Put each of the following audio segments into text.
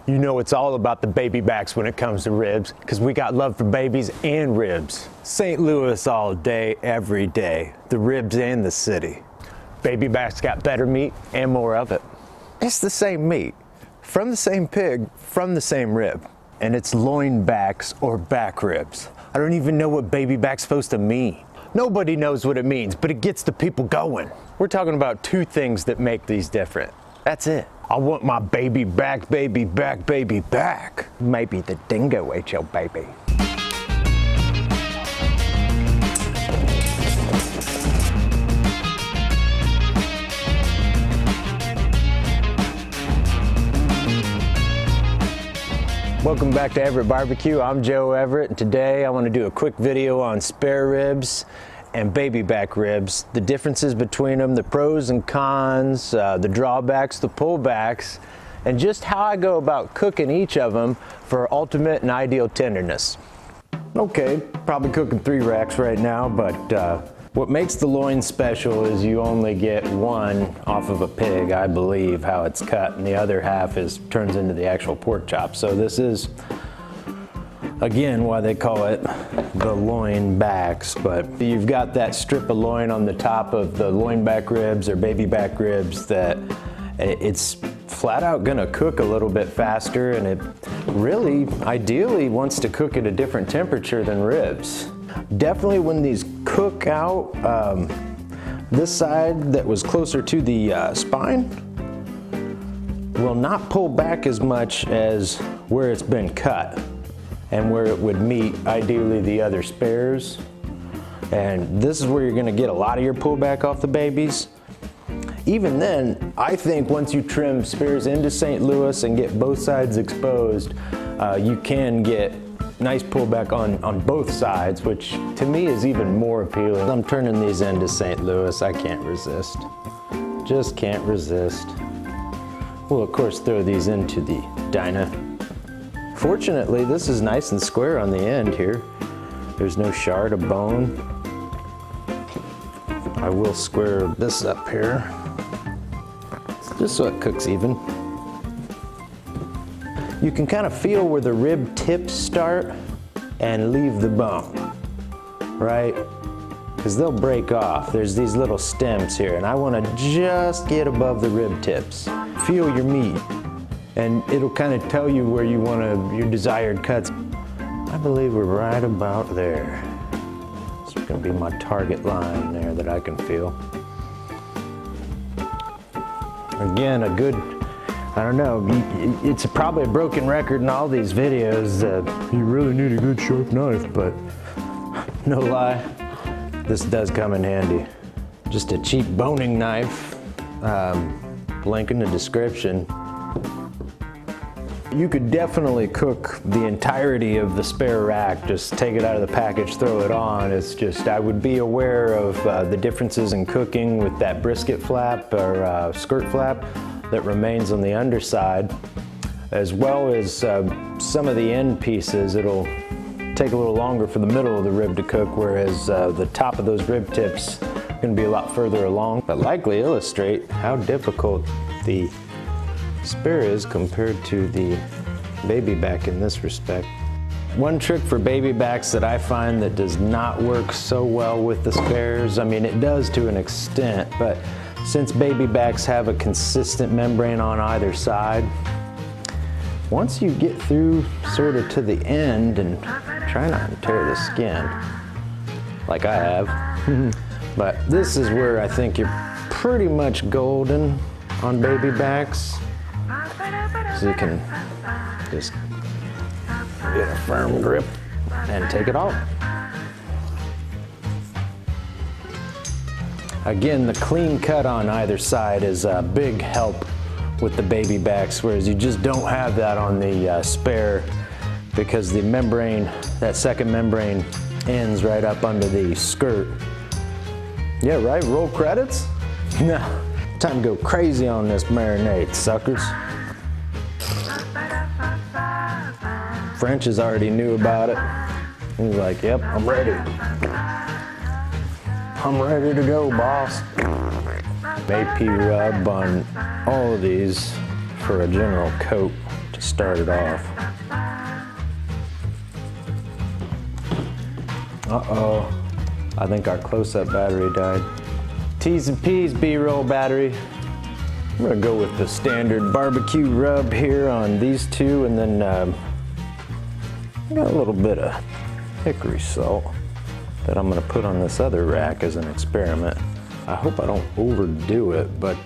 You know it's all about the baby backs when it comes to ribs, because we got love for babies and ribs. St. Louis all day, every day. The ribs and the city. Baby backs got better meat and more of it. It's the same meat, from the same pig, from the same rib. And it's loin backs or back ribs. I don't even know what baby back's supposed to mean. Nobody knows what it means, but it gets the people going. We're talking about two things that make these different. That's it. I want my baby back, baby back, baby back. Maybe the dingo ate your baby. Welcome back to Everett Barbecue. I'm Joe Everett, and today I want to do a quick video on spare ribs and baby back ribs, the differences between them, the pros and cons, the drawbacks, the pullbacks, and just how I go about cooking each of them for ultimate and ideal tenderness. Okay, probably cooking 3 racks right now, but what makes the loin special is you only get one off of a pig, I believe, how it's cut, and the other half turns into the actual pork chop. So this is, again, why they call it the loin backs, but you've got that strip of loin on the top of the loin back ribs or baby back ribs that it's flat out gonna cook a little bit faster, and it really, ideally, wants to cook at a different temperature than ribs. Definitely when these cook out, this side that was closer to the spine will not pull back as much as where it's been cut and where it would meet ideally the other spares. And this is where you're gonna get a lot of your pullback off the babies. Even then, I think once you trim spares into St. Louis and get both sides exposed, you can get nice pullback on both sides, which to me is even more appealing. I'm turning these into St. Louis. I can't resist. Just can't resist. We'll of course throw these into the Dyna. Fortunately, this is nice and square on the end here. There's no shard of bone. I will square this up here, just so it cooks even. You can kind of feel where the rib tips start and leave the bone, right? Because they'll break off. There's these little stems here, and I want to just get above the rib tips. Feel your meat, and it'll kind of tell you where you want your desired cuts. I believe we're right about there. It's going to be my target line there that I can feel. Again, a good, I don't know, it's probably a broken record in all these videos. You really need a good sharp knife, but no lie, this does come in handy. Just a cheap boning knife, link in the description. You could definitely cook the entirety of the spare rack, just take it out of the package, throw it on. It's just, I would be aware of the differences in cooking with that brisket flap or skirt flap that remains on the underside, as well as some of the end pieces. It'll take a little longer for the middle of the rib to cook, whereas the top of those rib tips are going to be a lot further along, but likely illustrate how difficult the spare is compared to the baby back in this respect. One trick for baby backs that I find that does not work so well with the spares, I mean it does to an extent, but since baby backs have a consistent membrane on either side, once you get through sort of to the end, and try not to tear the skin like I have, but this is where I think you're pretty much golden on baby backs. So you can just get a firm grip and take it off. Again, the clean cut on either side is a big help with the baby backs, whereas you just don't have that on the spare, because the membrane, that second membrane, ends right up under the skirt. Yeah, right? Roll credits? No. Time to go crazy on this marinade, suckers. French's already knew about it. He's like, yep, I'm ready. I'm ready to go, boss. AP rub on all of these for a general coat start it off. Uh-oh, I think our close-up battery died. T's and P's B-roll battery. I'm gonna go with the standard barbecue rub here on these two, and then I got a little bit of hickory salt that I'm gonna put on this other rack as an experiment. I hope I don't overdo it, but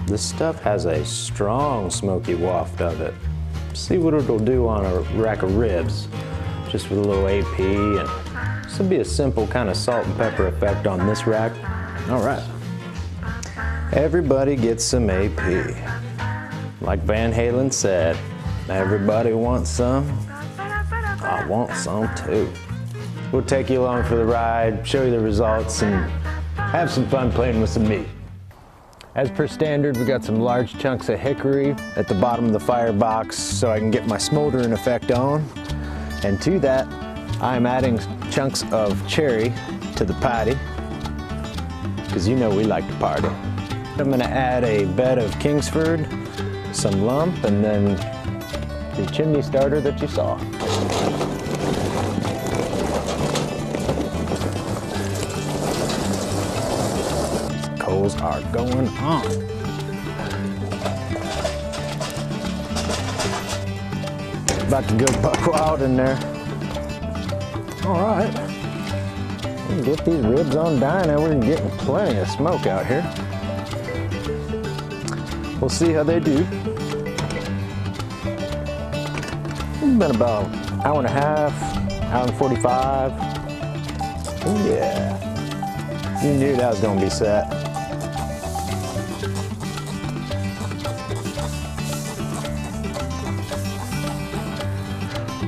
this stuff has a strong smoky waft of it. See what it'll do on a rack of ribs, just with a little AP, and this will be a simple kind of salt and pepper effect on this rack. All right. Everybody gets some AP. Like Van Halen said, everybody wants some. I want some too. We'll take you along for the ride, show you the results, and have some fun playing with some meat. As per standard, we got some large chunks of hickory at the bottom of the firebox so I can get my smoldering effect on. And to that, I'm adding chunks of cherry to the patty, because you know we like to party. I'm gonna add a bed of Kingsford, some lump, and then the chimney starter that you saw. Coals are going on. About to go buck wild in there. All right, get these ribs on Dyna. We're getting plenty of smoke out here. We'll see how they do. It's been about an hour and a half, hour and 45. Oh yeah, you knew that was gonna be set.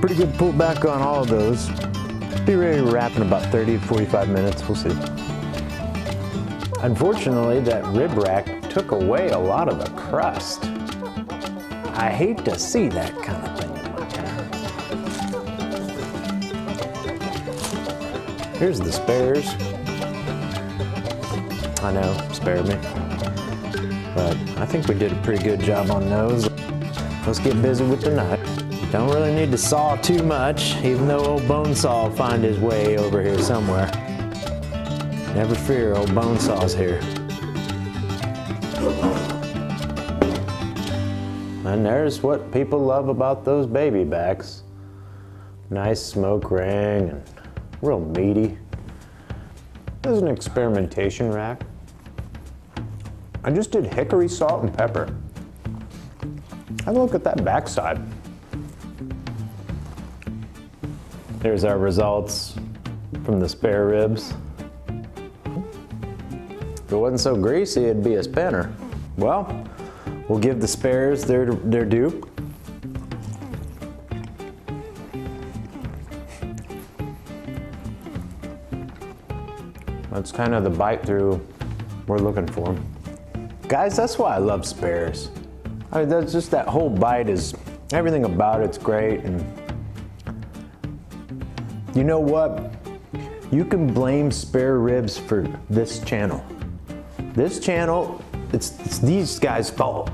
Pretty good pullback on all of those. Be ready to wrap in about 30 to 45 minutes, we'll see. Unfortunately, that rib rack took away a lot of the crust. I hate to see that kind of thing in my pan. Here's the spares. I know, spare me. But I think we did a pretty good job on those. Let's get busy with the knife. Don't really need to saw too much, even though old Bonesaw will find his way over here somewhere. Never fear, old Bonesaw's here. And there's what people love about those baby backs. Nice smoke ring and real meaty. This is an experimentation rack. I just did hickory, salt, and pepper. Have a look at that backside. Here's our results from the spare ribs. If it wasn't so greasy, it'd be a spinner. Well, we'll give the spares their due. That's kind of the bite through we're looking for. Guys, that's why I love spares. I mean, that's just that whole bite is, everything about it's great. And you know what? You can blame spare ribs for this channel. This channel, it's these guys' fault.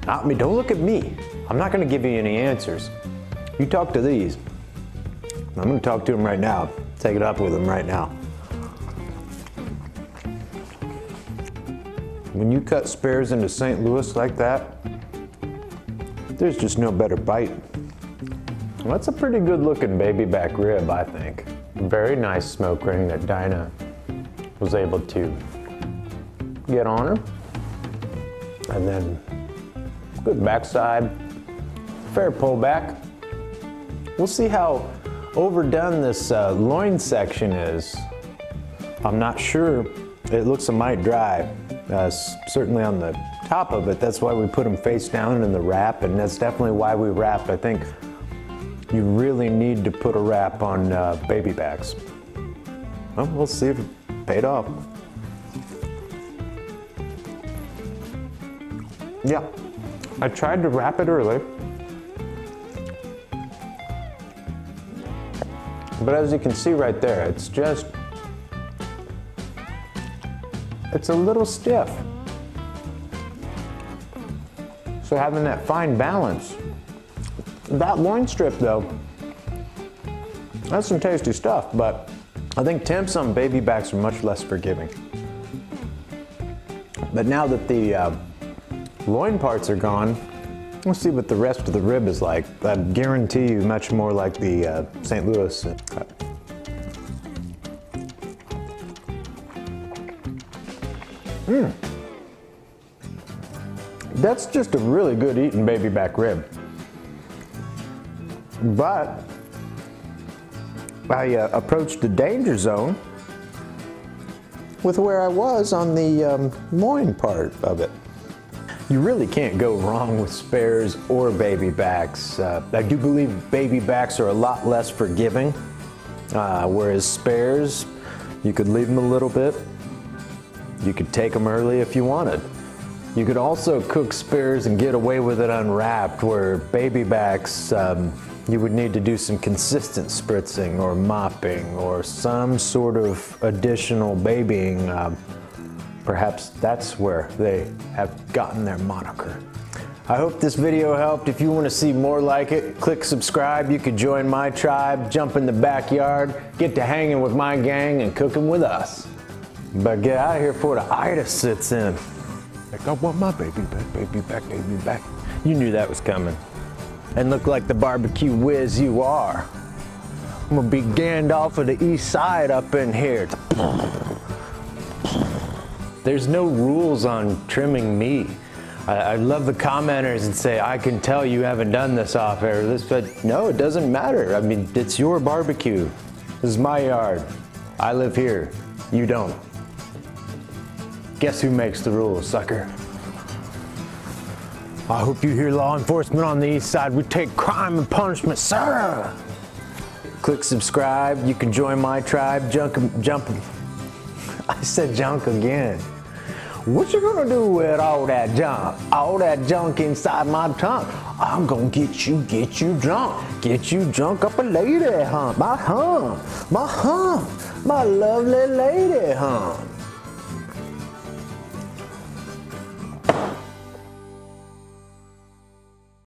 Not me. Don't look at me. I'm not gonna give you any answers. You talk to these. I'm gonna talk to them right now. Take it up with them right now. When you cut spares into St. Louis like that, there's just no better bite. Well, that's a pretty good looking babyback rib, I think. Very nice smoke ring that Dyna was able to get on her. And then good backside, fair pullback. We'll see how overdone this loin section is. I'm not sure. It looks a mite dry, certainly on the top of it. That's why we put them face down in the wrap, and that's definitely why we wrap. I think you really need to put a wrap on baby backs. Well, we'll see if it paid off. Yeah, I tried to wrap it early, but as you can see right there, it's a little stiff. So having that fine balance That loin strip though, that's some tasty stuff, but I think Temps on Babybacks are much less forgiving. But now that the loin parts are gone, let's see what the rest of the rib is like. I guarantee you much more like the St. Louis cut. That's just a really good eating babyback rib. But I approached the danger zone with where I was on the loin part of it. You really can't go wrong with spares or babybacks. I do believe babybacks are a lot less forgiving, whereas spares, you could leave them a little bit. You could take them early if you wanted. You could also cook spares and get away with it unwrapped, where babybacks, you would need to do some consistent spritzing or mopping or some sort of additional babying. Perhaps that's where they have gotten their moniker. I hope this video helped. If you want to see more like it, click subscribe. You could join my tribe, jump in the backyard, get to hanging with my gang and cooking with us. But get out of here before the Ida sits in. Like, I want my babyback. You knew that was coming. And look like the barbecue whiz you are. I'm gonna be Gandalf of the East Side up in here. There's no rules on trimming meat. I love the commenters that say, I can tell you haven't done this off air, but no, it doesn't matter. I mean, it's your barbecue. This is my yard. I live here. You don't. Guess who makes the rules, sucker? I hope you hear law enforcement on the East Side. We take crime and punishment, sir. Click subscribe. You can join my tribe. Jump. I said junk again. What you gonna do with all that junk? All that junk inside my tongue? I'm gonna get you drunk. Get you drunk up a lady hump. My lovely lady hump.